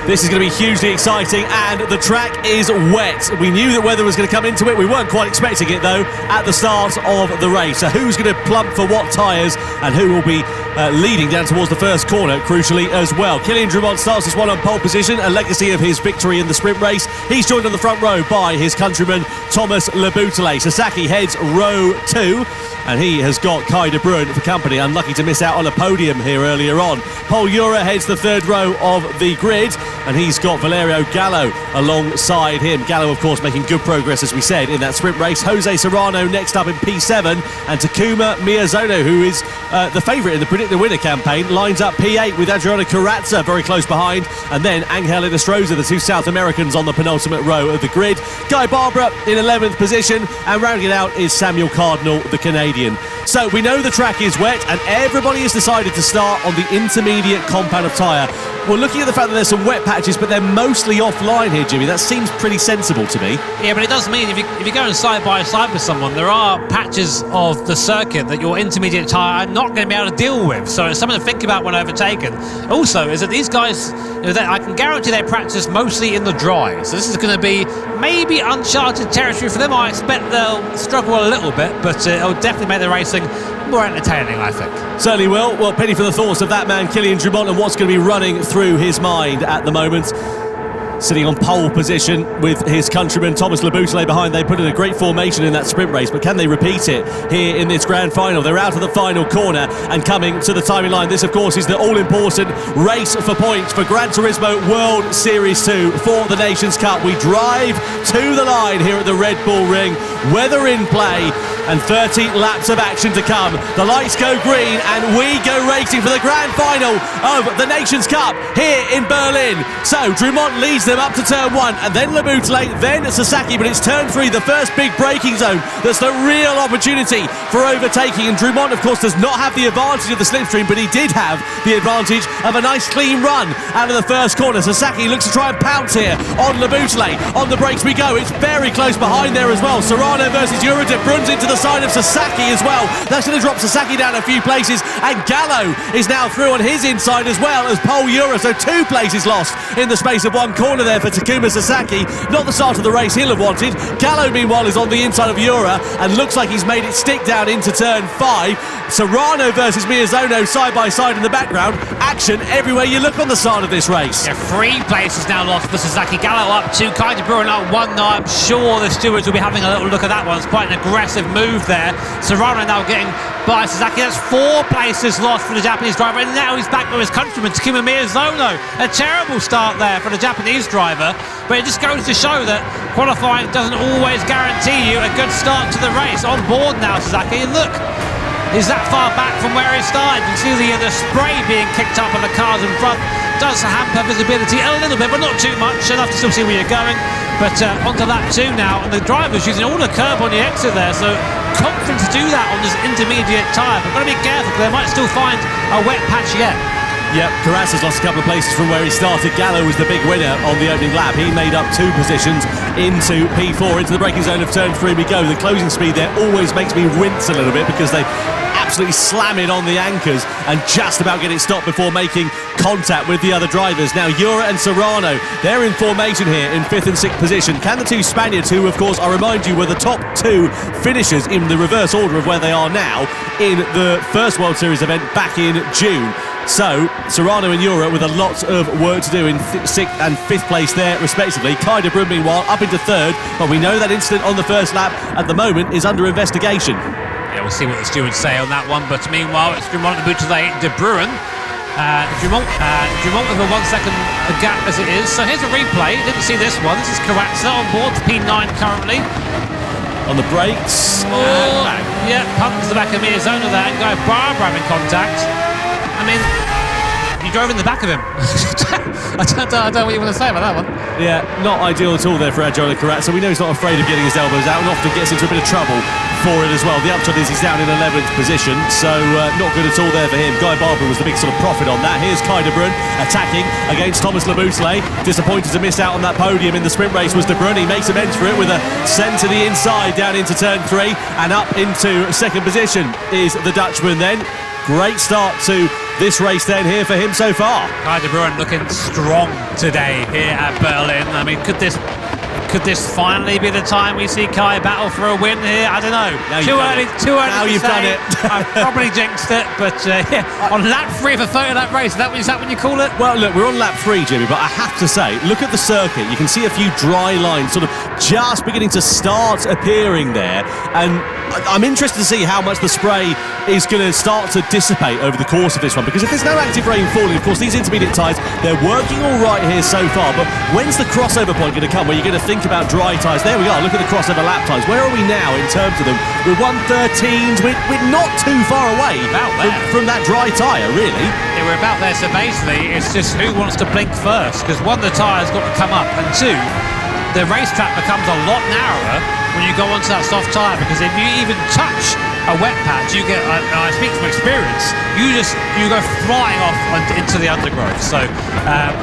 This is going to be hugely exciting, and the track is wet. We knew that weather was going to come into it. We weren't quite expecting it, though, at the start of the race. So who's going to plump for what tyres, and who will be leading down towards the first corner, crucially, as well. Kylian Drumont starts this one on pole position, a legacy of his victory in the sprint race. He's joined on the front row by his countryman, Thomas Leboutelet. Sasaki heads row 2, and he has got Kai de Bruin for company. Unlucky to miss out on a podium here earlier on. Paul Ura heads the third row of the grid, and he's got Valerio Gallo alongside him. Gallo, of course, making good progress, as we said, in that sprint race. Jose Serrano next up in P7, and Takuma Miyazono, who is the favourite in the Predict the Winner campaign, lines up P8 with Adriana Carrazza very close behind, and then Angel Inestrosa, the two South Americans, on the penultimate row of the grid. Guy Barbara in 11th position, and rounding it out is Samuel Cardinal, the Canadian. So we know the track is wet, and everybody has decided to start on the intermediate compound of tyre. Well, looking at the fact that there's some wet patches, but they're mostly offline here, Jimmy, that seems pretty sensible to me. Yeah, but it does mean if you're going side by side with someone, there are patches of the circuit that your intermediate tyre are not going to be able to deal with. So it's something to think about when overtaken. Also, is that these guys, I can guarantee they practice mostly in the dry. So this is going to be maybe uncharted territory for them. I expect they'll struggle a little bit, but it'll definitely make the racing more entertaining, I think. Certainly will. Well, penny for the thoughts of that man, Kylian Drumont, and what's going to be running through his mind at the moment. Sitting on pole position with his countryman Thomas Leboutelet behind. They put in a great formation in that sprint race, but can they repeat it here in this grand final? They're out of the final corner and coming to the timing line. This, of course, is the all-important race for points for Gran Turismo World Series 2 for the Nations Cup. We drive to the line here at the Red Bull Ring. Weather in play and 30 laps of action to come. The lights go green and we go racing for the grand final of the Nations Cup here in Berlin. So Drumont leads them up to turn 1, and then Leboutelet, then Sasaki, but it's turn 3, the first big braking zone. That's the real opportunity for overtaking, and Drumont, of course, does not have the advantage of the slipstream, but he did have the advantage of a nice clean run out of the first corner. Sasaki looks to try and pounce here on Leboutelet. On the brakes we go. It's very close behind there as well. Serrano versus Ura. De Bruin's into the side of Sasaki as well. That's going to drop Sasaki down a few places, and Gallo is now through on his inside as well as Paul Ura. So 2 places lost in the space of one corner there for Takuma Sasaki. Not the start of the race he'll have wanted. Gallo, meanwhile, is on the inside of Ura and looks like he's made it stick down into turn 5. Serrano versus Miyazono side by side in the background. Action everywhere you look on the side of this race. Yeah, 3 places now lost for Sasaki. Gallo up 2, Kai de Bruin up 1 now. I'm sure the stewards will be having a little look at that one. It's quite an aggressive move there. Serrano now getting by Sasaki. That's 4 places lost for the Japanese driver, and now he's back with his countryman Takuma Miyazono. A terrible start there for the Japanese driver, but it just goes to show that qualifying doesn't always guarantee you a good start to the race. On board now, Sasaki, and look, he's that far back from where he started. You can see the spray being kicked up on the cars in front. Does hamper visibility a little bit, but not too much, enough to still see where you're going. But onto lap 2 now, and the driver's using all the curb on the exit there, so confident to do that on this intermediate tyre, but got to be careful because they might still find a wet patch yet. Yep, Carrazza's lost a couple of places from where he started. Gallo was the big winner on the opening lap. He made up 2 positions into P4. Into the braking zone of turn 3 we go. The closing speed there always makes me wince a little bit because they absolutely slam it on the anchors and just about get it stopped before making contact with the other drivers. Now Ura and Serrano, they're in formation here in 5th and 6th position. Can the 2 Spaniards, who of course I remind you were the top 2 finishers in the reverse order of where they are now in the first World Series event back in June. So Serrano and Ura with a lot of work to do in 6th and 5th place there respectively. Kai de Bruin meanwhile up into 3rd, but we know that incident on the first lap at the moment is under investigation. Yeah, we'll see what the stewards say on that one, but meanwhile it's Drumont, Leboutelet, de Bruin. Drumont with a 1 second gap as it is. So here's a replay. Didn't see this one. This is Carrazza on board, P9 currently. On the brakes. Oh, yeah, punts the back of Miyazono there, and Guy Barbara having contact. I mean, you drove in the back of him. I don't know what you want to say about that one. Yeah, not ideal at all there for Adriana Carrazza. We know he's not afraid of getting his elbows out and often gets into a bit of trouble for it as well. The upshot is he's down in 11th position, so not good at all there for him. Guy Barbara was the big sort of profit on that. Here's Kai de Bruin attacking against Thomas Leboutelet. Disappointed to miss out on that podium in the sprint race was de Bruin. He makes amends for it with a send to the inside down into turn 3 and up into 2nd position is the Dutchman then. Great start to this race then here for him so far. Kai de Bruin looking strong today here at Berlin. I mean, could this finally be the time we see Kai battle for a win here? I don't know. Too early now to you've say. done it. I've probably jinxed it, but yeah, on lap 3 of a third of that race, is that what you call it? Well, look, we're on lap 3, Jimmy, but I have to say, look at the circuit. You can see a few dry lines sort of just beginning to start appearing there, and I'm interested to see how much the spray is going to start to dissipate over the course of this one, because if there's no active rain falling, of course, these intermediate tyres, they're working all right here so far, but when's the crossover point going to come where you're going to think about dry tyres? There we are, look at the crossover lap times. Where are we now in terms of them? We're 113s, we're not too far away from that dry tyre, really. Yeah, we're about there, so basically it's just who wants to blink first, because one, the tyre's got to come up, and two, the racetrack becomes a lot narrower when you go onto that soft tyre, because if you even touch a wet patch, you get, I speak from experience, you go flying off into the undergrowth. So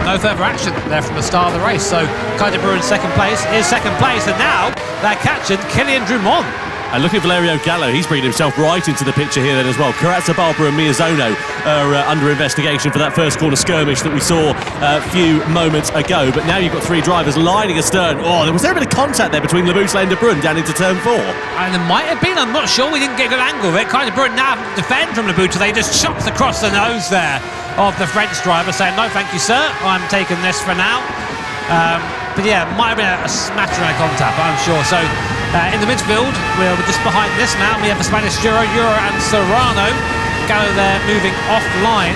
no further action there from the start of the race. So Kai de Bruin second place, and now they're catching Kylian Drumont. And look at Valerio Gallo, he's bringing himself right into the picture here then as well. Karatza, Barbara and Miyazono are under investigation for that first corner skirmish that we saw a few moments ago. But now you've got 3 drivers lining astern. Oh, was there a bit of contact there between Labuschagne and De Bruin down into turn 4? And there might have been, I'm not sure, we didn't get a good angle of it. Kai de Bruin now defend from Labuschagne, they just chopped across the nose there of the French driver, saying, no thank you sir, I'm taking this for now. But yeah, might have been a smattering of contact, but I'm sure. So in the midfield, we're just behind this now. We have the Spanish Euro and Serrano. Gallo there moving offline.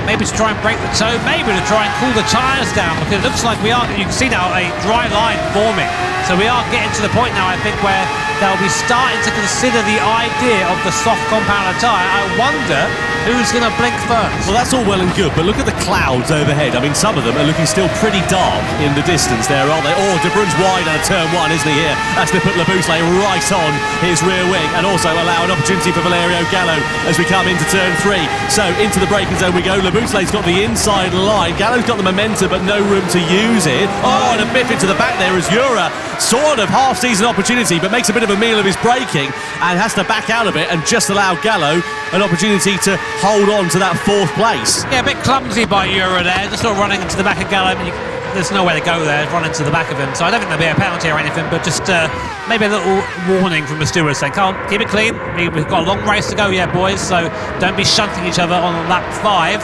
Maybe to try and break the toe, maybe to try and cool the tyres down, because it looks like you can see now a dry line forming. So we are getting to the point now, I think, where they'll be starting to consider the idea of the soft compounder tyre. I wonder who's going to blink first. Well, that's all well and good, but look at the clouds overhead. I mean, some of them are looking still pretty dark in the distance there, aren't they? Oh, De Bruin's wide out of turn 1, isn't he, here? That's going to put Labuschagne right on his rear wing, and also allow an opportunity for Valerio Gallo as we come into turn 3. So into the braking zone we go. Labuschagne's got the inside line. Gallo's got the momentum, but no room to use it. Oh, and a biff into the back there as Jura, sort of half-season opportunity, but makes a bit of a meal of his braking and has to back out of it and just allow Gallo an opportunity to hold on to that 4th place. Yeah, a bit clumsy by Jura there, just sort of running into the back of Gallo. I mean, there's nowhere to go there, run into the back of him. So I don't think there'll be a penalty or anything, but just maybe a little warning from the steward saying, come on, keep it clean. We've got a long race to go, yeah, boys, so don't be shunting each other on lap 5.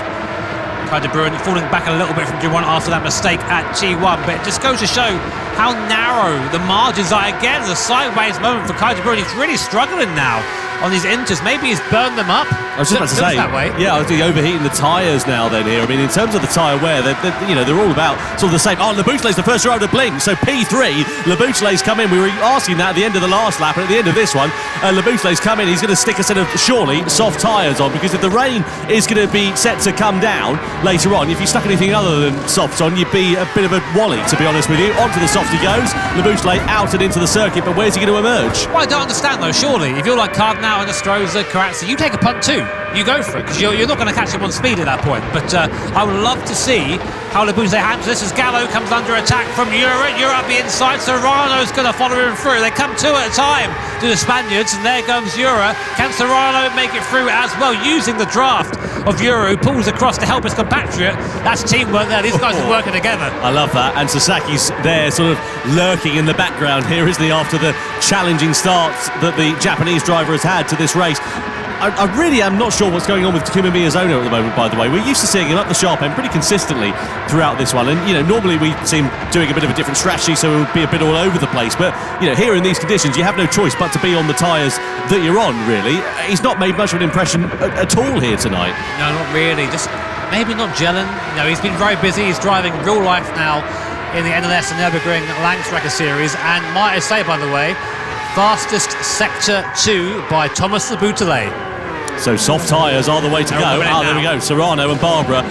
Kai de Bruin falling back a little bit from Drumont after that mistake at G1, but it just goes to show how narrow the margins are. Again, the sideways moment for Kai de Bruin. He's really struggling now on these inters. Maybe he's burned them up. I was just about to say, that way. Yeah, I was overheating the tyres now then here. I mean, in terms of the tyre wear, they're all about sort of the same. Oh, Labuschagne's the first driver to blink, so P3, Labuschagne's come in. We were asking that at the end of the last lap, and at the end of this one, Labuschagne's come in. He's going to stick a set of, surely, soft tyres on, because if the rain is going to be set to come down later on, if you stuck anything other than softs on, you'd be a bit of a wally, to be honest with you. Onto the soft he goes. Labuschagné out and into the circuit, but where's he going to emerge? Well, I don't understand though, surely. If you're like Cardinal and Estroza, Karatza, you take a punt too. You go for it, because you're not going to catch him on speed at that point. But I would love to see how Labuschagne handles this as Gallo comes under attack from Jura. Jura up the inside, Serrano's going to follow him through. They come 2 at a time to the Spaniards, and there comes Jura. Can Serrano make it through as well, using the draft of Jura, who pulls across to help his compatriot? That's teamwork there. These guys are working together. I love that. And Sasaki's there sort of lurking in the background here, isn't he, after the challenging starts that the Japanese driver has had to this race. I really am not sure what's going on with Takuma Miyazono at the moment, by the way. We're used to seeing him up the sharp end pretty consistently throughout this one. And, normally we see him doing a bit of a different strategy, so it would be a bit all over the place. But, here in these conditions, you have no choice but to be on the tyres that you're on, really. He's not made much of an impression at all here tonight. No, not really. Just maybe not gelling. He's been very busy. He's driving real life now in the NLS and Nürburgring Langstrecke series. And might I say, by the way, fastest Sector 2 by Thomas Labuschagne. So soft tyres are the way to go. There we go. Serrano and Barbara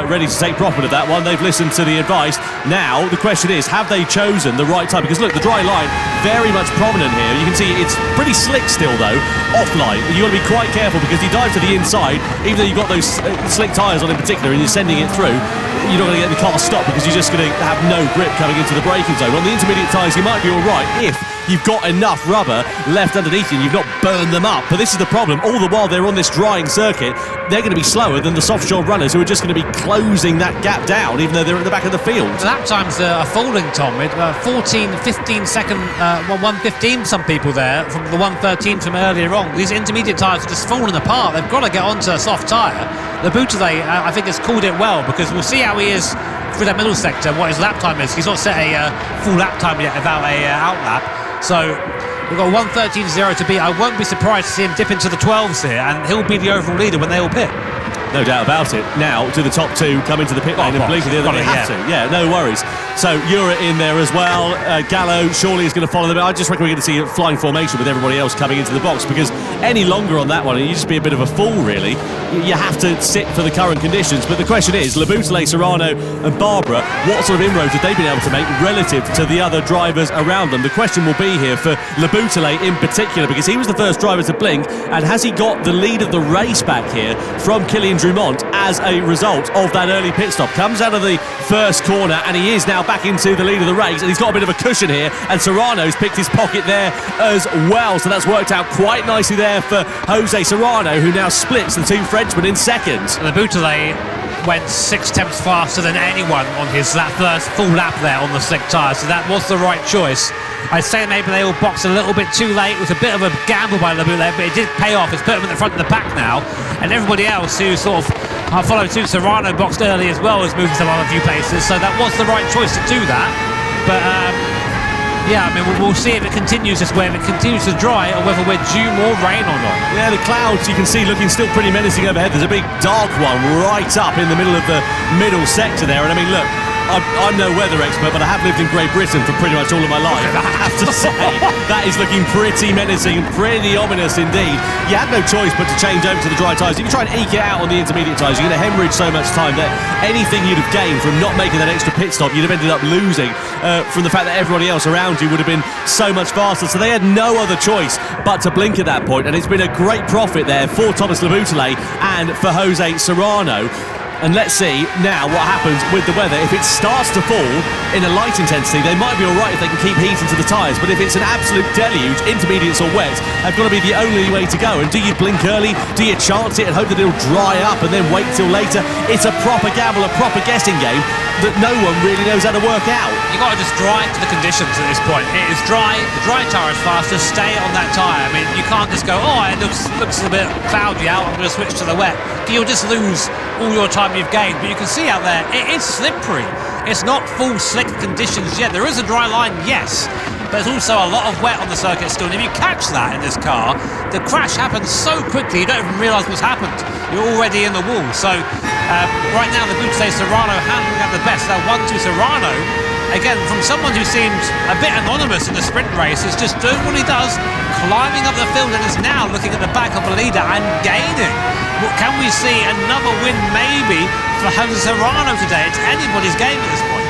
ready to take profit of that one. They've listened to the advice. Now, the question is, have they chosen the right time? Because look, the dry line, very much prominent here. You can see it's pretty slick still, though, offline. You've got to be quite careful, because you dive to the inside, even though you've got those slick tyres on in particular, and you're sending it through, you're not going to get the car stopped, because you're just going to have no grip coming into the braking zone. On the intermediate tyres, you might be all right if you've got enough rubber left underneath you and you've not burned them up. But this is the problem. All the while they're on this drying circuit, they're going to be slower than the soft shell runners who are just going to be closing that gap down, even though they're at the back of the field. The lap times are falling, Tom, with 14, 15 second, 1:15 some people there, from the 1:13 from earlier on. These intermediate tyres are just falling apart. They've got to get onto a soft tyre. Laboutelet, I think, has called it well, because we'll see how he is through that middle sector, what his lap time is. He's not set a full lap time yet without a outlap. So we've got 1:13.0 to beat. I won't be surprised to see him dip into the 12s here, and he'll be the overall leader when they all pit. No doubt about it. Now, do the top two come into the pit lane and blink the other? They have to. Yeah, no worries. So, Ura in there as well. Gallo surely is going to follow them. I just reckon we're going to see a flying formation with everybody else coming into the box, because any longer on that one, you just be a bit of a fool, really. You have to sit for the current conditions. But the question is, Laboutelet, Serrano and Barbara, what sort of inroads have they been able to make relative to the other drivers around them? The question will be here for Laboutelet in particular, because he was the first driver to blink, and has he got the lead of the race back here from Kilian Drumont as a result of that early pit stop? Comes out of the first corner, and he is now back into the lead of the race, and he's got a bit of a cushion here, and Serrano's picked his pocket there as well, so that's worked out quite nicely there for Jose Serrano, who now splits the two Frenchmen in second. Laboutelet went 6 tenths faster than anyone on that first full lap there on the slick tyres, so that was the right choice. I'd say maybe they all boxed a little bit too late. It was a bit of a gamble by Laboutelet, but it did pay off. It's put him at the front of the pack now, and everybody else who sort of followed suit. Serrano boxed early as well, has moved himself on a few places, so that was the right choice to do that. But yeah, I mean, we'll see if it continues this way, if it continues to dry, or whether we're due more rain or not. Yeah, the clouds you can see looking still pretty menacing overhead. There's a big dark one right up in the middle of the middle sector there, and I mean, look, I'm no weather expert, but I have lived in Great Britain for pretty much all of my life. I have to say, that is looking pretty menacing, pretty ominous indeed. You had no choice but to change over to the dry tyres. You can try and eke it out on the intermediate tyres. You're going to hemorrhage so much time that anything you'd have gained from not making that extra pit stop, you'd have ended up losing from the fact that everybody else around you would have been so much faster. So they had no other choice but to blink at that point, and it's been a great profit there for Thomas Laboutelet and for Jose Serrano. And let's see now what happens with the weather. If it starts to fall in a light intensity, they might be all right if they can keep heat into the tyres. But if it's an absolute deluge, intermediates or wet have got to be the only way to go. And do you blink early? Do you chance it and hope that it'll dry up and then wait till later? It's a proper gamble, a proper guessing game that no one really knows how to work out. You've got to just drive to the conditions at this point. It is dry, the dry tyre is faster, stay on that tyre. I mean, you can't just go, oh, it looks a bit cloudy out, I'm going to switch to the wet. You'll just lose all your time you've gained. But you can see out there, it is slippery. It's not full slick conditions yet. There is a dry line, yes, but there's also a lot of wet on the circuit still. And if you catch that in this car, the crash happens so quickly you don't even realise what's happened. You're already in the wall. So right now the Laboutelet Serrano handling at the best. Now 1-2 Serrano, again, from someone who seemed a bit anonymous in the sprint race, is just doing what he does, climbing up the field, and is now looking at the back of the leader and gaining. Can we see another win maybe for Jose Serrano today? It's anybody's game at this point.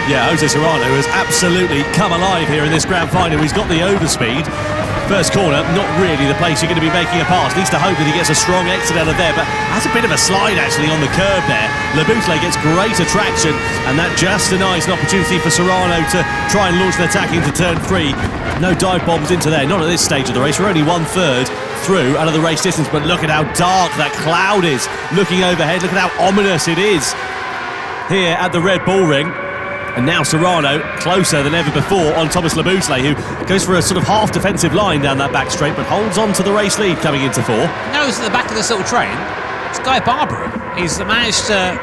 Yeah, Jose Serrano has absolutely come alive here in this grand final. He's got the overspeed. First corner, not really the place you're going to be making a pass. Needs to hope that he gets a strong exit out of there, but has a bit of a slide actually on the curb there. Laboutelet gets great attraction, and that just denies an opportunity for Serrano to try and launch an attack into turn 3. No dive bombs into there, not at this stage of the race. We're only 1/3 through out of the race distance, but look at how dark that cloud is looking overhead. Look at how ominous it is here at the Red Bull Ring. And now Serrano closer than ever before on Thomas Laboutelet, who goes for a sort of half defensive line down that back straight, but holds on to the race lead coming into 4. Knows at the back of this little train, it's Guy Barbara. He's managed to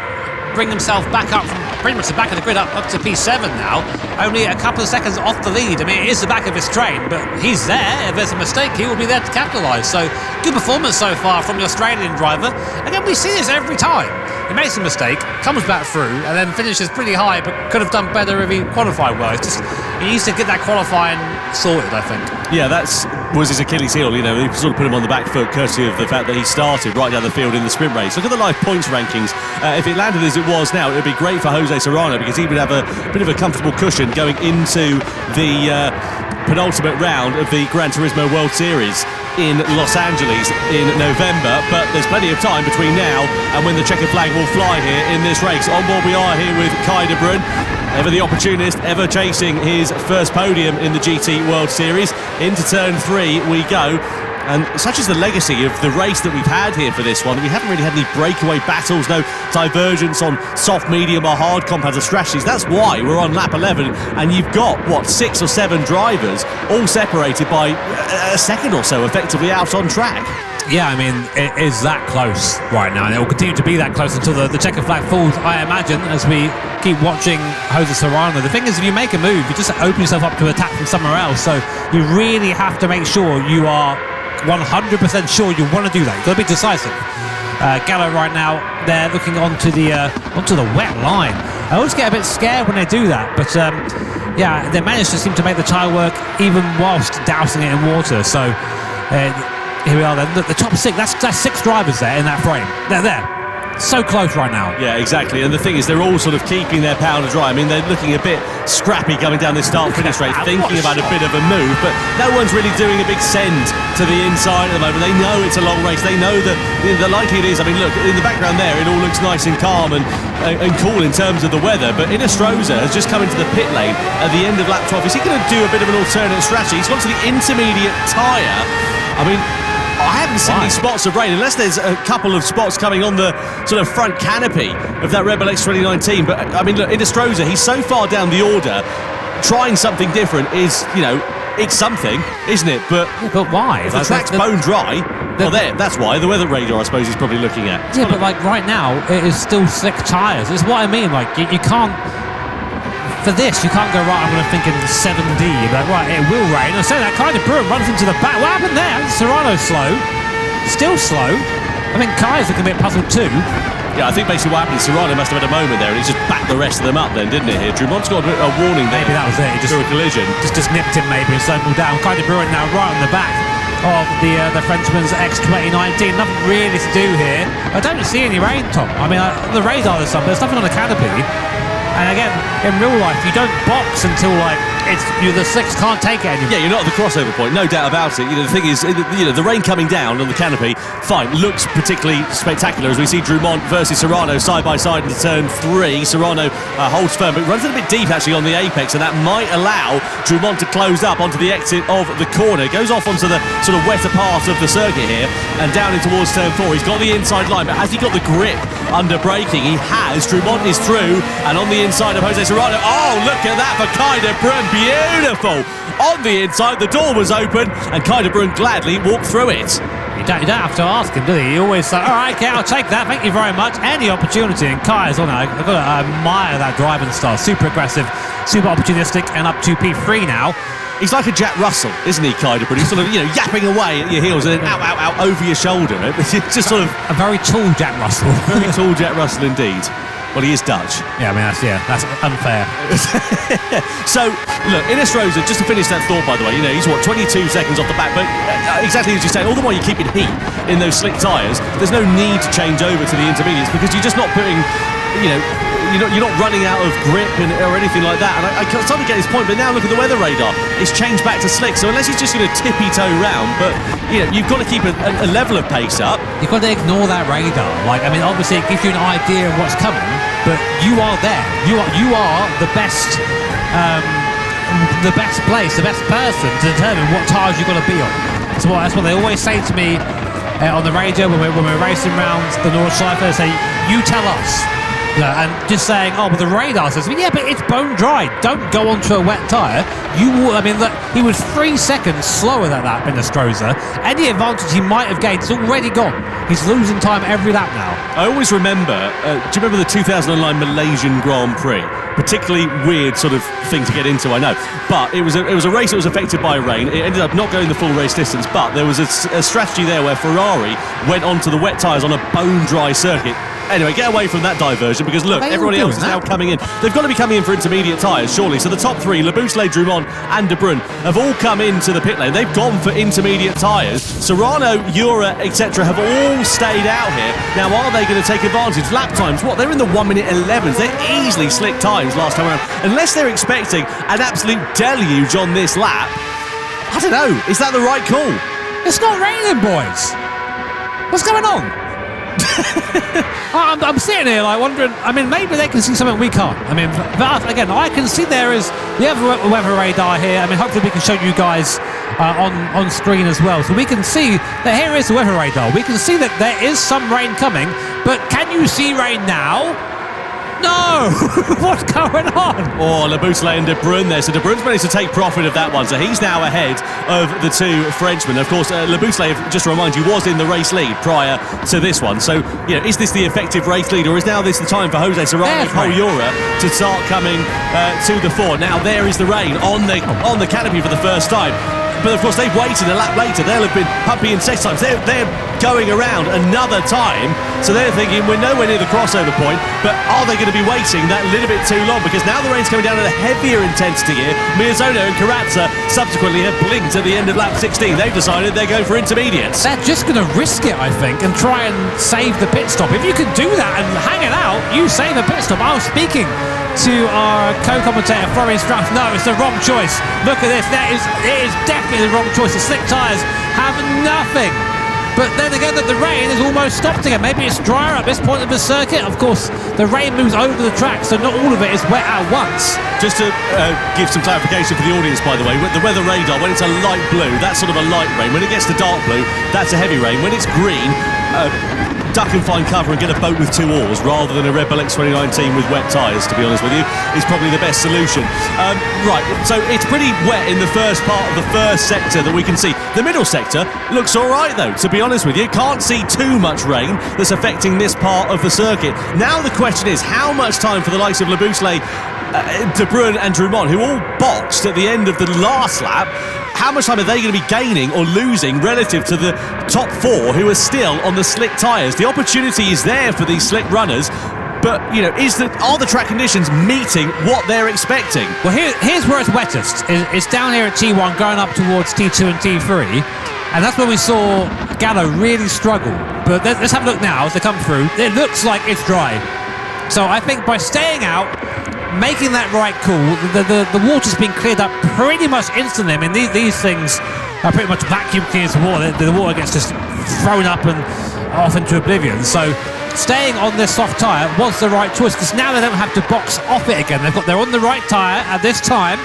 bring himself back up from pretty much the back of the grid up to P7 now, only a couple of seconds off the lead. I mean, it is the back of his train, but he's there. If there's a mistake, he will be there to capitalise. So good performance so far from the Australian driver. Again, we see this every time. He makes a mistake, comes back through, and then finishes pretty high, but could have done better if he qualified well. It's just, he needs to get that qualifying sorted, I think. Yeah, that was his Achilles heel. You know, he sort of put him on the back foot courtesy of the fact that he started right down the field in the sprint race. Look at the live points rankings. If it landed as it was now, it would be great for Jose Serrano, because he would have a bit of a comfortable cushion going into the penultimate round of the Gran Turismo World Series in Los Angeles in November. But there's plenty of time between now and when the checkered flag will fly here in this race. On board we are here with Kai de Bruyne. ever the opportunist, ever chasing his first podium in the GT World Series. Into turn 3 we go. And such is the legacy of the race that we've had here for this one. We haven't really had any breakaway battles, no divergence on soft, medium or hard compounds or strategies. That's why we're on lap 11 and you've got, what, 6 or 7 drivers all separated by a second or so effectively out on track. Yeah, I mean, it is that close right now, and it will continue to be that close until the checker flag falls, I imagine, as we keep watching Jose Serrano. The thing is, if you make a move, you just open yourself up to attack from somewhere else, so you really have to make sure you are 100% sure you want to do that. You've got to be decisive. Gallo right now, they're looking onto the wet line. I always get a bit scared when they do that, but yeah, they managed to seem to make the tyre work even whilst dousing it in water. So here we are then. The top 6, that's 6 drivers there in that frame. They're there. So close right now. Yeah, exactly. And the thing is, they're all sort of keeping their powder dry. I mean, they're looking a bit scrappy coming down this start-finish race, thinking about a bit of a move, but no one's really doing a big send to the inside at the moment. They know it's a long race. They know that the likelihood is, I mean, look, in the background there, it all looks nice and calm and cool in terms of the weather, but Inestrosa has just come into the pit lane at the end of lap 12. Is he going to do a bit of an alternate strategy? He's gone to the intermediate tyre. I mean, I haven't seen any spots of rain, unless there's a couple of spots coming on the sort of front canopy of that Red Bull X 2019. But I mean, look, Inestrosa, he's so far down the order. Trying something different is, you know, it's something, isn't it? But why? If the track's bone dry, well, that's why. The weather radar, I suppose, he's probably looking at. Yeah, but like right now, it is still slick tyres. It's what I mean. Like you can't. For this, you can't go, right, I'm going to think in 7D. Like, right, it will rain. I say that kind of Bruin runs into the back. What happened there? Serrano's slow. Still slow. I think Kai's looking a bit puzzled too. Yeah, I think basically what happened, Serrano must have had a moment there and he's just backed the rest of them up then, didn't he? Here, Drumont's got a warning there. Maybe that was it. He just through a collision. Just nipped him maybe and slowed him down. Kind of Bruin now right on the back of the Frenchman's X 2019. Nothing really to do here. I don't see any rain, Tom. I mean, the radar there's nothing on the canopy. And again, in real life, you don't box until like the 6 can't take it anymore. Yeah, you're not at the crossover point, no doubt about it. You know, the thing is, you know, the rain coming down on the canopy, fine, looks particularly spectacular as we see Drumont versus Serrano side by side into turn 3. Serrano holds firm, but runs a bit deep actually on the apex, and that might allow Drumont to close up onto the exit of the corner. Goes off onto the sort of wetter part of the circuit here and down in towards turn 4. He's got the inside line, but has he got the grip under braking? He has. Drumont is through, and on the inside of Jose Serrano. Oh, look at that for Kai de Bruyne. Beautiful. On the inside, the door was open, and Kai de Bruyne gladly walked through it. You don't have to ask him, do you? He always say, all right, okay, I'll take that. Thank you very much. Any opportunity. And Kai is on it. I've got to admire that driving style. Super aggressive, super opportunistic, and up to P3 now. He's like a Jack Russell, isn't he, Kai de Bruyne? He's sort of, you know, yapping away at your heels and then out over your shoulder. It's just sort of a very tall Jack Russell. Very tall Jack Russell indeed. Well, he is Dutch. Yeah, I mean, that's unfair. So, look, Inestrosa, just to finish that thought, by the way, you know, he's, 22 seconds off the back, but exactly as you say, all the while you're keeping heat in those slick tyres, there's no need to change over to the intermediates because you're just not putting, you know, you're not running out of grip or anything like that. And I started to get his point, but now look at the weather radar. It's changed back to slick, so unless he's just going to tippy-toe round, but, you know, you've got to keep a level of pace up. You've got to ignore that radar. Like, I mean, obviously it gives you an idea of what's coming, but you are there. You are the best place, the best person to determine what tyres you've got to be on. That's what they always say to me on the radio when we're racing around the North Schleifer. They say, you tell us. Yeah, and just saying, oh, but the radar says, yeah, but it's bone dry. Don't go onto a wet tyre. I mean, look, he was 3 seconds slower than that, Inestrosa. Any advantage he might have gained is already gone. He's losing time every lap now. I always remember, do you remember the 2009 Malaysian Grand Prix? Particularly weird sort of thing to get into, I know. But it was a race that was affected by rain. It ended up not going the full race distance, but there was a strategy there where Ferrari went onto the wet tyres on a bone-dry circuit. Anyway, get away from that diversion because look, everybody else is now coming in. They've got to be coming in for intermediate tyres, surely. So the top 3, Labouchelet, Drumont and De Bruyne, have all come into the pit lane. They've gone for intermediate tyres. Serrano, Ura, etc. have all stayed out here. Now, are they going to take advantage? Lap times, what? They're in the 1:11s. They're easily slick times last time around. Unless they're expecting an absolute deluge on this lap. I don't know. Is that the right call? It's not raining, boys. What's going on? I'm sitting here like wondering, I mean, maybe they can see something we can't. I mean, but again, I can see there is the weather radar here. I mean, hopefully we can show you guys on screen as well. So we can see that here is the weather radar. We can see that there is some rain coming, but can you see rain now? No! What's going on? Oh, Laboutelet and De Bruyne there. So De Bruyne's managed to take profit of that one. So he's now ahead of the two Frenchmen. Of course, Laboutelet, just to remind you, was in the race lead prior to this one. So, you know, is this the effective race lead, or is now this the time for Jose Serrano Pol Jura to start coming to the fore? Now there is the rain on the canopy for the first time. But of course they've waited a lap later. They'll have been pumping in 6 times. They're going around another time. So they're thinking we're nowhere near the crossover point, but are they going to be waiting that little bit too long? Because now the rain's coming down at a heavier intensity here. Miyazono and Karatza subsequently have blinked at the end of lap 16. They've decided they're going for intermediates. They're just going to risk it, I think, and try and save the pit stop. If you can do that and hang it out, you save a pit stop. I was speaking to our co-commentator Florian Strauss. No, it's the wrong choice. Look at this. It is definitely the wrong choice. The slick tyres have nothing. But then again, that the rain is almost stopped again. Maybe it's drier at this point of the circuit. Of course, the rain moves over the track, so not all of it is wet at once. Just to give some clarification for the audience, by the way, the weather radar, when it's a light blue, that's sort of a light rain. When it gets to dark blue, that's a heavy rain. When it's green, duck and find cover and get a boat with 2 oars rather than a Red Bull X2019 with wet tyres, to be honest with you, is probably the best solution. Right, so it's pretty wet in the first part of the first sector that we can see. The middle sector looks all right, though, to be honest with you. Can't see too much rain that's affecting this part of the circuit. Now the question is, how much time for the likes of Laboutelet, De Bruyne and Drummond, who all boxed at the end of the last lap, how much time are they going to be gaining or losing relative to the top 4 who are still on the slick tyres? The opportunity is there for these slick runners, but, you know, are the track conditions meeting what they're expecting? Well, here's where it's wettest. It's down here at T1 going up towards T2 and T3, and that's where we saw Gallo really struggle. But let's have a look now as they come through. It looks like it's dry. So I think by staying out, making that right call, the water's been cleared up pretty much instantly. I mean, these things are pretty much vacuum clears the water. The water gets just thrown up and off into oblivion. So staying on this soft tyre was the right choice, because now they don't have to box off it again. They're on the right tyre at this time.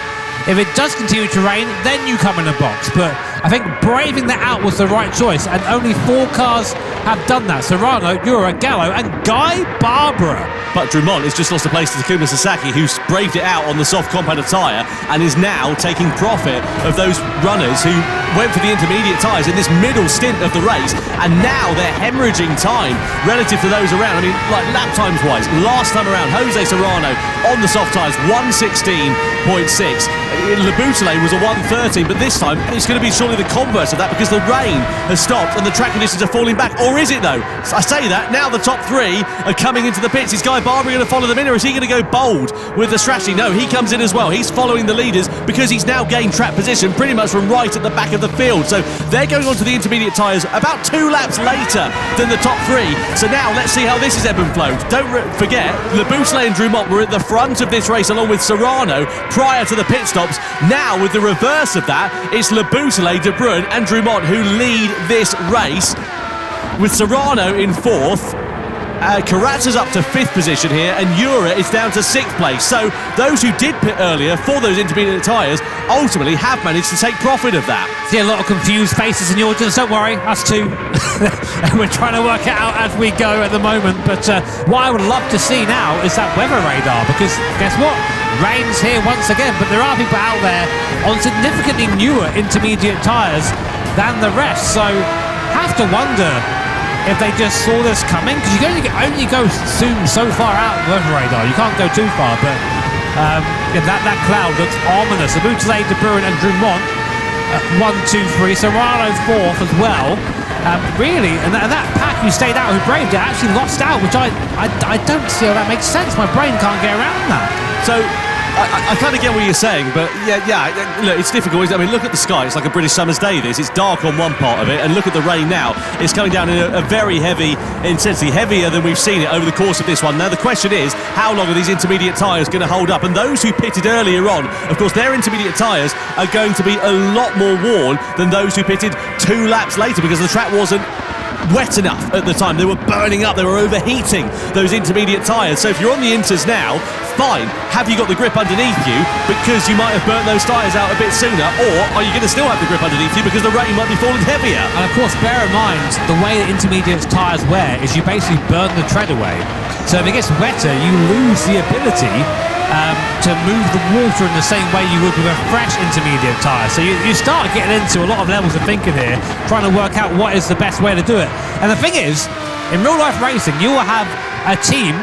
If it does continue to rain, then you come in a box. But I think braving that out was the right choice, and only 4 cars have done that. Serrano, Jura, Gallo and Guy Barbara. But Drummond has just lost a place to Takuma Sasaki, who's braved it out on the soft compactor tyre and is now taking profit of those runners who went for the intermediate tyres in this middle stint of the race, and now they're hemorrhaging time relative to those around. I mean, like lap times wise, last time around, Jose Serrano on the soft tyres, 1:16.6. Laboutelet was a 1:13, but this time it's going to be surely the converse of that, because the rain has stopped and the track conditions are falling back. Or is it though? I say that, now the top 3 are coming into the pits. Is Guy Barbara going to follow them in, or is he going to go bold with the strategy? No, he comes in as well. He's following the leaders because he's now gained track position pretty much from right at the back of the field. So they're going on to the intermediate tyres about 2 laps later than the top 3. So now let's see how this is ebb and flowed. Don't forget, Laboutelet and Drummond were at the front of this race along with Serrano prior to the pit stops. Now with the reverse of that, it's Laboutelet, De Bruyne and Drummond who lead this race, with Serrano in 4th. Karatza's up to 5th position here, and Jura is down to 6th place. So those who did pit earlier for those intermediate tyres ultimately have managed to take profit of that. See a lot of confused faces in the audience. Don't worry, us too. We're trying to work it out as we go at the moment. But what I would love to see now is that weather radar, because guess what? Rain's here once again, but there are people out there on significantly newer intermediate tyres than the rest. So have to wonder if they just saw this coming, because you can only go so far out of the weather radar. You can't go too far, but that cloud looks ominous. Laboutelet, De Bruyne and Drummond 1, 2, 3. Serrano 4th as well. Really, and that pack who stayed out, who braved it, actually lost out, which I don't see how that makes sense. My brain can't get around that. So I kind of get what you're saying, but yeah, look, it's difficult. I mean, look at the sky. It's like a British summer's day, this. It's dark on one part of it, and look at the rain now. It's coming down in a very heavy intensity, heavier than we've seen it over the course of this one. Now, the question is, how long are these intermediate tyres going to hold up? And those who pitted earlier on, of course, their intermediate tyres are going to be a lot more worn than those who pitted 2 laps later, because the track wasn't wet enough at the time. They were burning up, they were overheating those intermediate tyres. So if you're on the Inters now, fine, have you got the grip underneath you because you might have burnt those tyres out a bit sooner, or are you going to still have the grip underneath you because the rain might be falling heavier? And of course, bear in mind, the way that intermediate tyres wear is you basically burn the tread away. So if it gets wetter, you lose the ability to move the water in the same way you would with a fresh intermediate tyre. So you start getting into a lot of levels of thinking here, trying to work out what is the best way to do it. And the thing is, in real life racing, you will have a team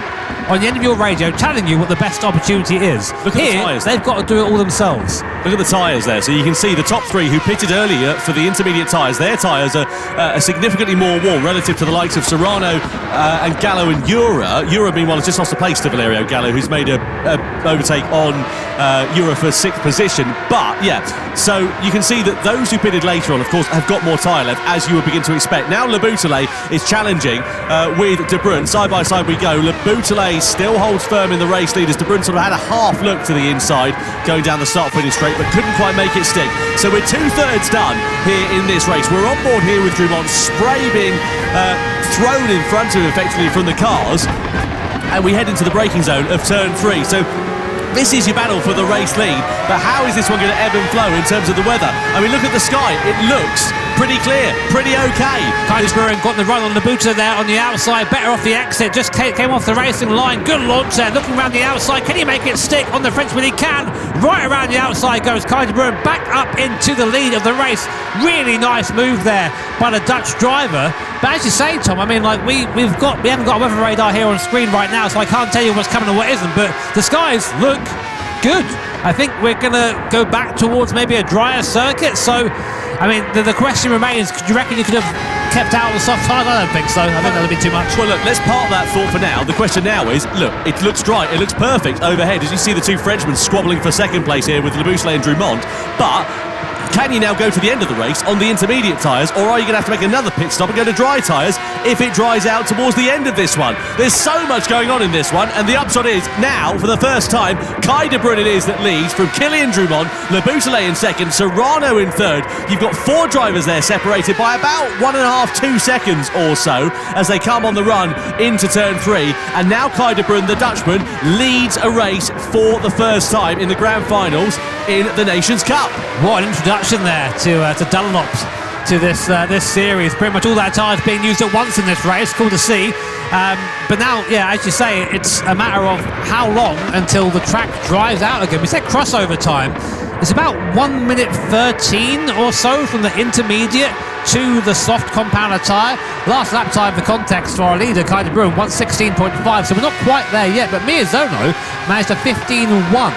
on the end of your radio telling you what the best opportunity is. Look at here, the tyres. They've got to do it all themselves. Look at the tyres there. So you can see the top three who pitted earlier for the intermediate tyres. Their tyres are significantly more warm relative to the likes of Serrano and Gallo and Ura. Ura, meanwhile, has just lost a place to Valerio Gallo, who's made a overtake on Ura for 6th position. But, yeah, so you can see that those who pitted later on, of course, have got more tyre left, as you would begin to expect. Now Le Boutelet is challenging with De Bruyne. Side by side we go. Le Boutelet still holds firm in the race lead as De Bruyne sort of had a half look to the inside going down the start-finish straight, but couldn't quite make it stick. So we're 2/3 done here in this race. We're on board here with Dumont, spray being thrown in front of him effectively from the cars, and we head into the braking zone of turn 3. So this is your battle for the race lead, but how is this one going to ebb and flow in terms of the weather? I mean, look at the sky. It looks pretty clear, pretty okay. Kyle Bruin got the run on the Buta there on the outside, better off the exit, just came off the racing line. Good launch there, looking around the outside. Can he make it stick on the Frenchman? He can. Right around the outside goes Kyle Bruin, back up into the lead of the race. Really nice move there by the Dutch driver. But as you say, Tom, I mean, like we haven't got a weather radar here on screen right now, so I can't tell you what's coming and what isn't, but the skies look good. I think we're going to go back towards maybe a drier circuit. So, I mean, the question remains, do you reckon you could have kept out of the soft tyres? I don't think so. I think that would be too much. Well, look, let's park that thought for now. The question now is, look, it looks dry. It looks perfect overhead as you see the two Frenchmen squabbling for second place here with Le Boutelet and Dumont. But can you now go to the end of the race on the intermediate tyres, or are you going to have to make another pit stop and go to dry tyres if it dries out towards the end of this one? There's so much going on in this one, and the upshot is now, for the first time, Kai De Bruyne it is that leads from Kylian Drumont, Le Boutelet in second, Serrano in third. You've got four drivers there separated by about 1.5, 2 seconds or so as they come on the run into turn 3, and now Kai De Bruyne, the Dutchman, leads a race for the first time in the grand finals in the Nations Cup. What an introduction there to Dunlops, to this series. Pretty much all that tyres being used at once in this race. Cool to see. But now, yeah, as you say, it's a matter of how long until the track dries out again. We said crossover time. It's about 1 minute 13 or so from the intermediate to the soft compounder tyre. Last lap time for context for our leader, Kai De Bruyne, 1:16.5. So we're not quite there yet, but Miyazono managed a 15:1.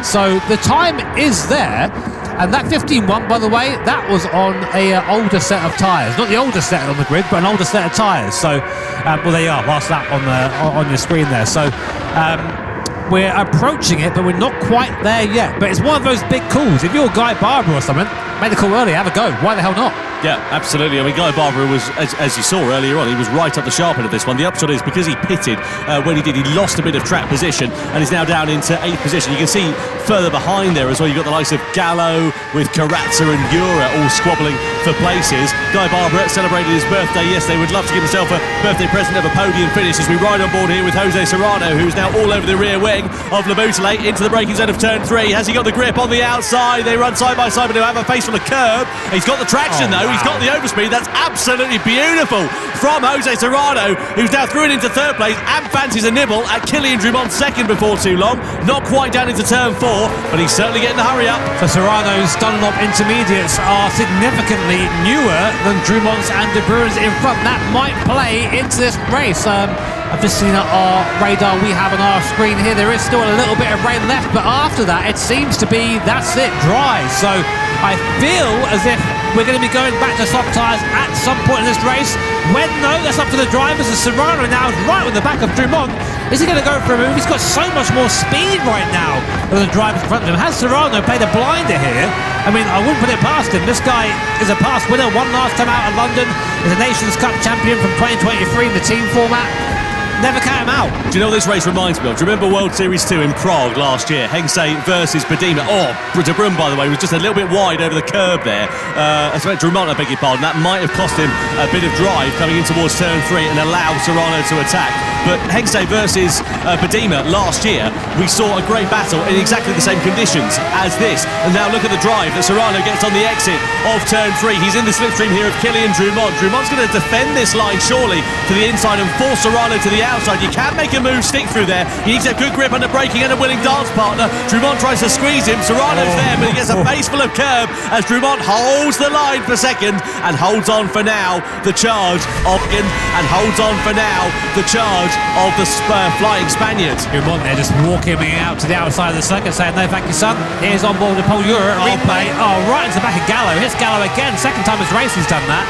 So the time is there. And that 15:1, by the way, that was on a older set of tyres. Not the oldest set on the grid, but an older set of tyres. So, well, there you are, last lap on your screen there. So, we're approaching it, but we're not quite there yet. But it's one of those big calls. If you're Guy Barber or something, make the call early, have a go. Why the hell not? Yeah, absolutely. I mean, Guy Barber was, as you saw earlier on, he was right up the sharp end of this one. The upshot is because he pitted when he did, he lost a bit of track position and is now down into 8th position. You can see further behind there as well, you've got the likes of Gallo with Carazza and Ura all squabbling for places. Guy Barber celebrated his birthday yesterday. Would love to give himself a birthday present of a podium finish as we ride on board here with Jose Serrano, who's now all over the rear wing of Le Boutelet into the braking zone of turn 3. Has he got the grip on the outside? They run side by side, but he'll have a face from the curb. He's got the traction though. Wow. He's got the overspeed. That's absolutely beautiful from Jose Serrano, who's now through it into third place and fancies a nibble at Kylian Drumont second before too long. Not quite down into turn 4, but he's certainly getting the hurry up. So Serrano's Dunlop intermediates are significantly newer than Drumont's and De Bruyne's in front. That might play into this race. I've just seen our radar we have on our screen here. There is still a little bit of rain left, but after that, it seems to be, that's it, dry. So I feel as if we're going to be going back to soft tyres at some point in this race. When, no, that's up to the drivers. And Serrano now is right on the back of Drumont. Is he going to go for a move? He's got so much more speed right now than the drivers in front of him. Has Serrano played a blinder here? I mean, I wouldn't put it past him. This guy is a past winner, won last time out of London, is a Nations Cup champion from 2023 in the team format. never count him out. Do you know what this race reminds me of? Do you remember World Series 2 in Prague last year? Hengse versus Bedima. Oh, De Bruyne, by the way, was just a little bit wide over the curb there. Drummond, I beg your pardon. That might have cost him a bit of drive coming in towards turn 3 and allowed Serrano to attack. But Hengse versus Bedima last year, we saw a great battle in exactly the same conditions as this. And now look at the drive that Serrano gets on the exit of turn 3. He's in the slipstream here of Kylian Drummond. Drummond's going to defend this line surely to the inside and force Serrano to the outside. You can make a move stick through there. You need to have good grip under braking and a willing dance partner. Drummond tries to squeeze him. Serrano's there, but he gets a face full of curb as Drummond holds the line for second and holds on for now the charge of and holds on for now the charge of the flying Spaniards. Drummond there just walking out to the outside of the circuit saying no thank you son. Here's on board the Paul Euro replay. Right into the back of Gallo. Hits Gallo again. Second time this race he's done that.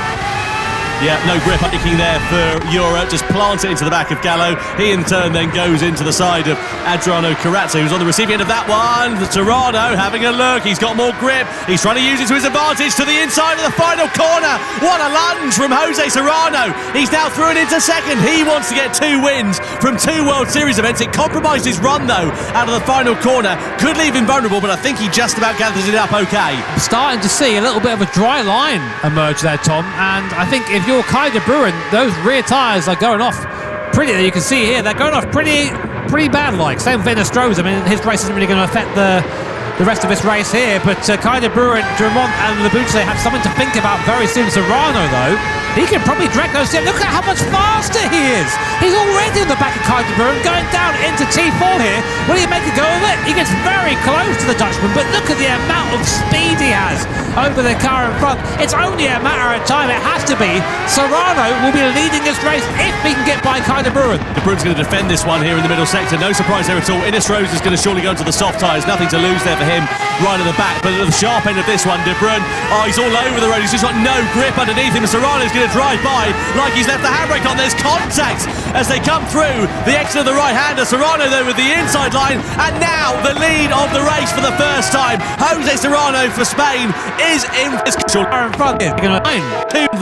Yeah, no grip underking there for Euro, just plants it into the back of Gallo. He in turn then goes into the side of Adriano Carazza, who's on the receiving end of that one. Serrano having a look, he's got more grip, he's trying to use it to his advantage to the inside of the final corner. What a lunge from Jose Serrano. He's now through it into second. He wants to get 2 wins from 2 World Series events. It compromised his run though out of the final corner. Could leave him vulnerable, but I think he just about gathers it up okay. I'm starting to see a little bit of a dry line emerge there, Tom, and I think if you're Kai De Bruyne, those rear tyres are going off pretty, you can see here, they're going off pretty bad like. Same for Stroza. I mean, his race isn't really going to affect the rest of this race here, but Kai De Bruyne, Drummond and Labuche have something to think about very soon. Serrano, though, he can probably direct those in. Look at how much faster he is. He's already in the back of Kai De Bruyne, going down into T4 here. Will he make a go of it? He gets very close to the Dutchman, but look at the amount of speed he has over the car in front. It's only a matter of time. It has to be. Serrano will be leading this race if he can get by Kai De Bruyne. De Bruyne's going to defend this one here in the middle sector. No surprise there at all. Rose is going to surely go into the soft tyres. Nothing to lose there for him right at the back. But at the sharp end of this one, De Bruyne, he's all over the road. He's just got no grip underneath him. Serrano's going to drive by like he's left the handbrake on. There's contact as they come through the exit of the right-hander. Serrano though with the inside line, and now the lead of the race for the first time. Jose Serrano for Spain is in front.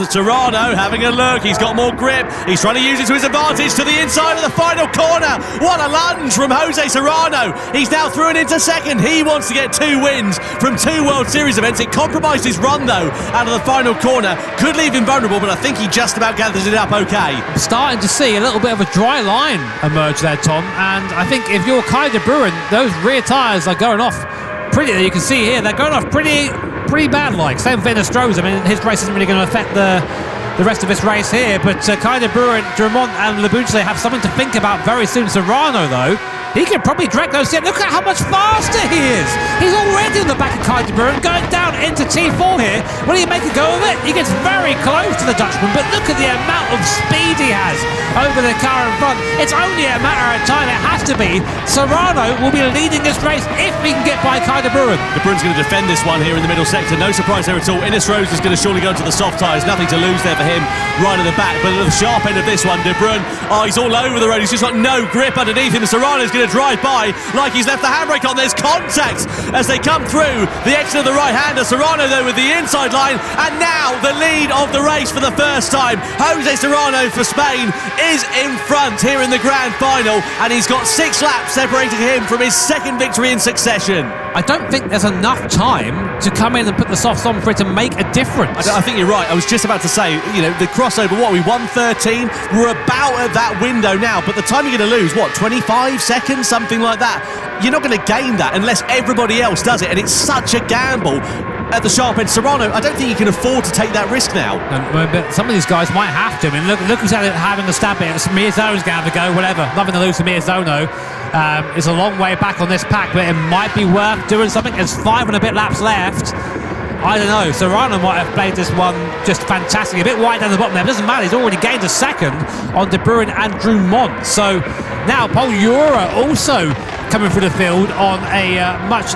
Serrano having a look. He's got more grip. He's trying to use it to his advantage to the inside of the final corner. What a lunge from Jose Serrano. He's now through it into second. He wants to get 2 wins from 2 World Series events. It compromised his run though out of the final corner. Could leave him vulnerable, but I think he just about gathers it up okay. I'm starting to see a little bit of a dry line emerge there, Tom, and I think if you're Kai De Bruyne, those rear tyres are going off pretty, you can see here, they're going off pretty bad like. Same for Stroza. I mean, his race isn't really going to affect the rest of this race here, but Kai De Bruyne, Drummond and Labuche have something to think about very soon. Serrano, though, he can probably direct those in. Look at how much faster he is. He's already in the back of Kai De Bruyne, going down into T4 here. Will he make a go of it? He gets very close to the Dutchman, but look at the amount of speed he has over the car in front. It's only a matter of time. It has to be. Serrano will be leading this race if he can get by Kai De Bruyne. De Bruyne's going to defend this one here in the middle sector. No surprise there at all. Rose is going to surely go into the soft tyres. Nothing to lose there for him right at the back. But at the sharp end of this one, De Bruyne, he's all over the road. He's just got no grip underneath him. Serrano's going to drive by like he's left the handbrake on. There's contact as they come through the exit of the right-hander. Serrano though with the inside line, and now the lead of the race for the first time. Jose Serrano for Spain is in front here in the grand final, and he's got 6 laps separating him from his 2nd victory in succession. I don't think there's enough time to come in and put the softs on for it to make a difference. I think you're right. I was just about to say, you know, the crossover, what, we won 13? We're about at that window now, but the time you're going to lose, what, 25 seconds, something like that? You're not going to gain that unless everybody else does it, and it's such a gamble. At the sharp end, Serrano, I don't think he can afford to take that risk now. But some of these guys might have to. I mean, look who's having a stab at it. Mirzono's going to have to go, whatever. Nothing to lose for Mirzono. It's a long way back on this pack, but it might be worth doing something. There's 5 and a bit laps left. I don't know. Serrano might have played this one just fantastic. A bit wide down the bottom there. It doesn't matter. He's already gained a 2nd on De Bruyne and Drummond. So now Paul Euro also coming through the field on a much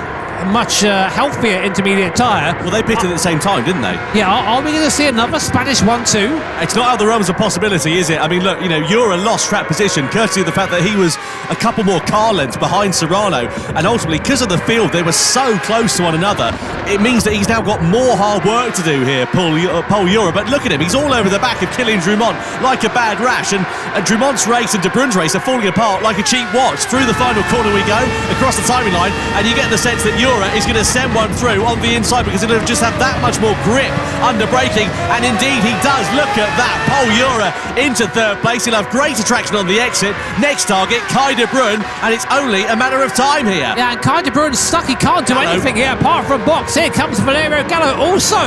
healthier intermediate tyre. Well, they pitted at the same time, didn't they? Yeah, are we going to see another Spanish 1-2? It's not out of the realms of possibility, is it? I mean, look, you know, Euro lost track position courtesy of the fact that he was a couple more car lengths behind Serrano, and ultimately, because of the field, they were so close to one another, it means that he's now got more hard work to do here, Paul Euro. But look at him, he's all over the back of Kylian Drummond like a bad rash, and And Drumont's race and De Bruyne's race are falling apart like a cheap watch. Through the final corner we go, across the timing line, and you get the sense that Jura is going to send one through on the inside because it'll just have that much more grip under braking. And indeed he does. Look at that. Paul Jura into third place. He'll have greater traction on the exit. Next target, Kai De Bruyne, and it's only a matter of time here. Yeah, and Kai De Bruyne's stuck. He can't do anything here apart from box. Here comes Valerio Gallo also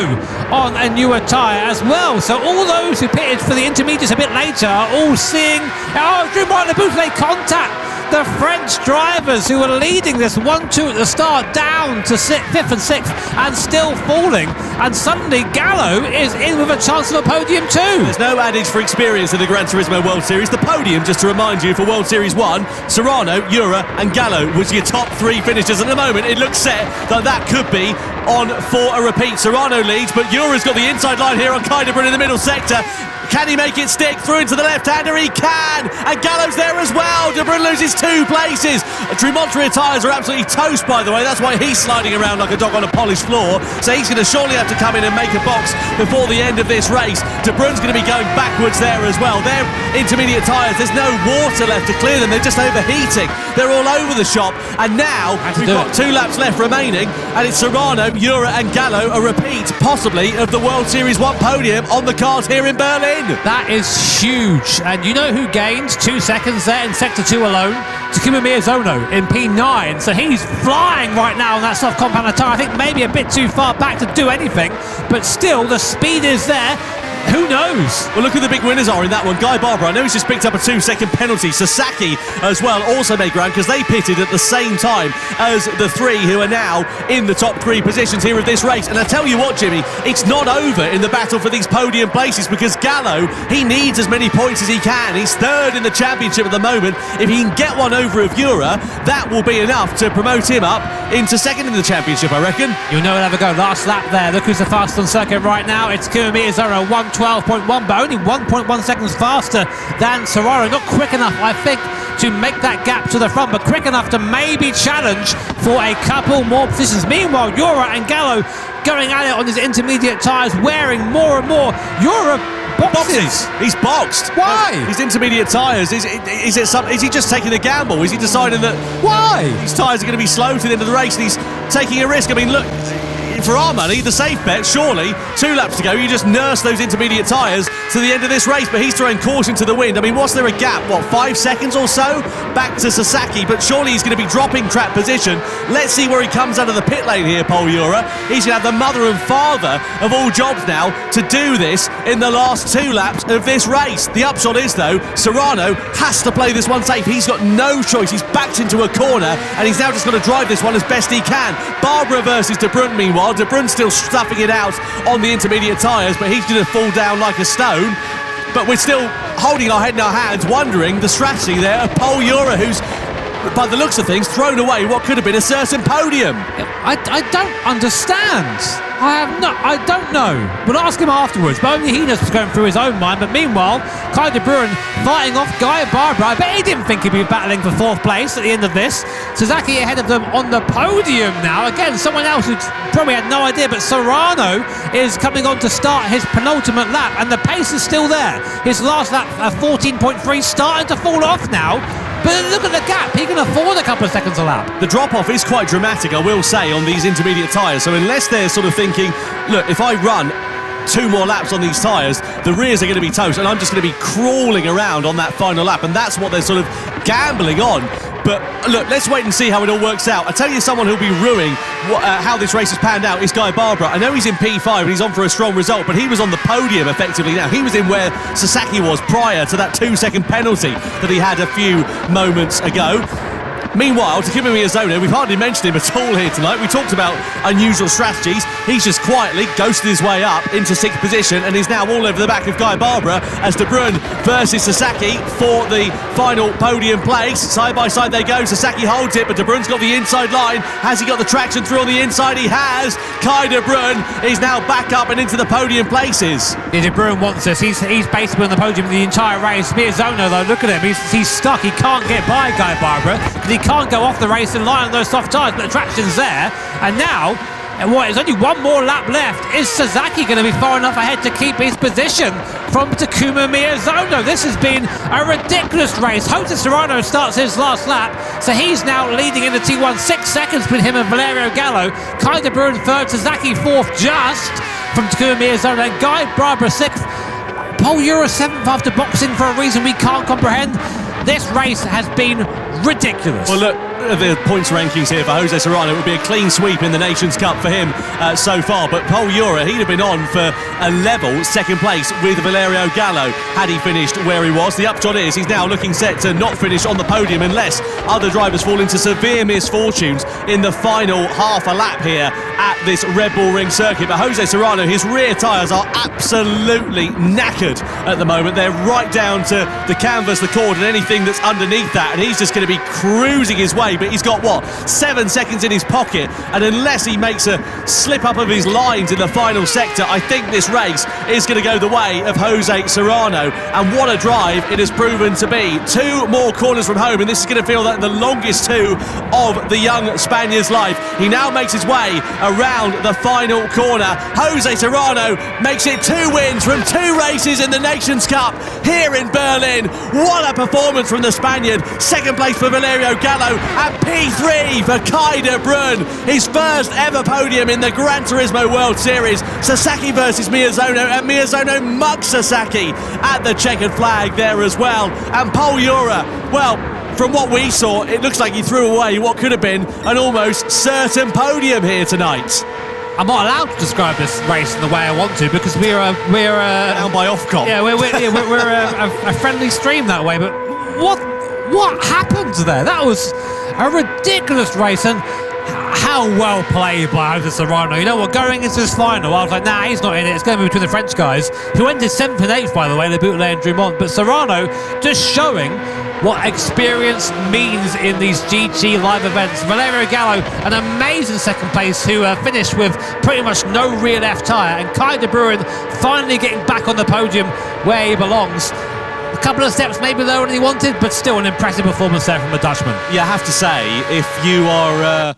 on a newer tyre as well. So all those who pitted for the intermediates a bit later are all seeing, oh, Drumont and Bouteille contact the French drivers who were leading this 1-2 at the start down to 5th and 6th and still falling, and suddenly Gallo is in with a chance of a podium too. There's no adage for experience in the Gran Turismo World Series. The podium, just to remind you, for World Series 1, Serrano, Jura and Gallo was your top 3 finishers. At the moment it looks set that could be on for a repeat. Serrano leads, but Jura's got the inside line here on Kai De Bruyne in the middle sector. Can he make it stick through into the left-hander? He can! And Gallo's there as well. De Bruyne loses 2 places. Drumont's rear tyres are absolutely toast, by the way. That's why he's sliding around like a dog on a polished floor. So he's going to surely have to come in and make a box before the end of this race. De Bruyne's going to be going backwards there as well. They're intermediate tyres. There's no water left to clear them. They're just overheating. They're all over the shop. And now we've got 2 laps left remaining. And it's Serrano, Jura and Gallo, a repeat, possibly, of the World Series 1 podium on the cards here in Berlin. That is huge. And you know who gains 2 seconds there in Sector 2 alone? Takuma Miyazono in P9. So he's flying right now on that soft compound tyre. I think maybe a bit too far back to do anything, but still the speed is there. Who knows? Well, look who the big winners are in that one. Guy Barbara, I know he's just picked up a 2-second penalty. Sasaki as well also made ground because they pitted at the same time as the 3 who are now in the top 3 positions here of this race. And I tell you what, Jimmy, it's not over in the battle for these podium places because Gallo, he needs as many points as he can. He's 3rd in the championship at the moment. If he can get one over of Jura, that will be enough to promote him up into 2nd in the championship, I reckon. You'll know he'll have a go. Last lap there. Look who's the fastest on circuit right now. It's Takuma Miyazono, 1:12.1, but only 1.1 seconds faster than Serrano. Not quick enough, I think, to make that gap to the front, but quick enough to maybe challenge for a couple more positions. Meanwhile, Jura and Gallo going at it on his intermediate tyres, wearing more and more. Jura boxes. He's boxed. Why? His intermediate tyres. Is he just taking a gamble? Is he deciding that why his tyres are going to be slow to the end of the race and he's taking a risk? I mean, look, for our money, the safe bet, surely, 2 laps to go, you just nurse those intermediate tyres to the end of this race, but he's throwing caution to the wind. I mean, what's there a gap, 5 seconds or so? Back to Sasaki, but surely he's going to be dropping track position. Let's see where he comes out of the pit lane here, Paul Jura. He's going to have the mother and father of all jobs now to do this in the last 2 laps of this race. The upshot is, though, Serrano has to play this one safe. He's got no choice. He's backed into a corner, and he's now just got to drive this one as best he can. Barbara versus De Bruyne, meanwhile. De Bruyne's still stuffing it out on the intermediate tyres, but he's going to fall down like a stone. But we're still holding our head in our hands, wondering the strategy there of Paul Jura, who's, by the looks of things, thrown away what could have been a certain podium. I don't understand. I don't know. We'll ask him afterwards, but only he knows what's going through his own mind. But meanwhile, Kai De Bruyne fighting off Guy Barbara. I bet he didn't think he'd be battling for 4th place at the end of this. Sasaki ahead of them on the podium now. Again, someone else who probably had no idea, but Serrano is coming on to start his penultimate lap, and the pace is still there. His last lap, 14.3, starting to fall off now. But look at the gap. He can afford a couple of seconds a lap. The drop-off is quite dramatic, I will say, on these intermediate tyres. So unless they're sort of thinking, look, if I run 2 more laps on these tyres, the rears are going to be toast, and I'm just going to be crawling around on that final lap. And that's what they're sort of gambling on. But look, let's wait and see how it all works out. I tell you, someone who'll be ruining how this race has panned out is Guy Barbara. I know he's in P5 and he's on for a strong result, but he was on the podium effectively now. He was in where Sasaki was prior to that 2-second penalty that he had a few moments ago. Meanwhile, Takuma Miyazono, we've hardly mentioned him at all here tonight. We talked about unusual strategies. He's just quietly ghosted his way up into 6th position and is now all over the back of Guy Barbara as De Bruyne versus Sasaki for the final podium place. Side by side they go. Sasaki holds it, but De Bruyne's got the inside line. Has he got the traction through on the inside? He has. Kai De Bruyne is now back up and into the podium places. Yeah, De Bruyne wants this. He's basically on the podium the entire race. Miyazono, though, look at him. He's stuck. He can't get by Guy Barbara because he can't go off the race and lie on those soft tyres, but the traction's there. And now And what, there's only one more lap left. Is Sasaki going to be far enough ahead to keep his position from Takuma Miyazono? This has been a ridiculous race. Jose Serrano starts his last lap, so he's now leading in the T1, 6 seconds between him and Valerio Gallo. Kaida Bruin third, Sasaki fourth just from Takuma Miyazono, and Guy Barbara sixth. Paul Euro seventh after boxing for a reason we can't comprehend. This race has been ridiculous. Well, look, the points rankings here for Jose Serrano. It would be a clean sweep in the Nations Cup for him so far, but Paul Ura, he'd have been on for a level second place with Valerio Gallo had he finished where he was. The upshot is he's now looking set to not finish on the podium unless other drivers fall into severe misfortunes in the final half a lap here at this Red Bull Ring circuit. But Jose Serrano, his rear tyres are absolutely knackered at the moment. They're right down to the canvas, the cord and anything that's underneath that, and he's just going to be cruising his way. But he's got, what, 7 seconds in his pocket, and unless he makes a slip up of his lines in the final sector, I think this race is going to go the way of Jose Serrano. And what a drive it has proven to be. 2 more corners from home, and this is going to feel like the longest 2 of the young Spaniard's life. He now makes his way around the final corner. Jose Serrano makes it 2 wins from 2 races in the Nations Cup here in Berlin. What a performance from the Spaniard. Second place for Valerio Gallo, and P3 for Kaida Bruin. His first ever podium in the Gran Turismo World Series. Sasaki versus Miyazono, and Miyazono mugs Sasaki at the checkered flag there as well. And Paul Ura, well, from what we saw, it looks like he threw away what could have been an almost certain podium here tonight. I'm not allowed to describe this race in the way I want to because we're down by Ofcom. Yeah, we're a friendly stream that way. But what happened there? That was a ridiculous race, and how well played by Jose Serrano. You know what, going into this final, I was like, nah, he's not in it. It's going to be between the French guys, who ended 7th and 8th, by the way, Boutlet and Drummond. But Serrano just showing what experience means in these GT live events. Valerio Gallo, an amazing second place, who finished with pretty much no rear left tyre, and Kaida Bruin finally getting back on the podium where he belongs. A couple of steps maybe lower than he wanted, but still an impressive performance there from the Dutchman. Yeah, I have to say, if you are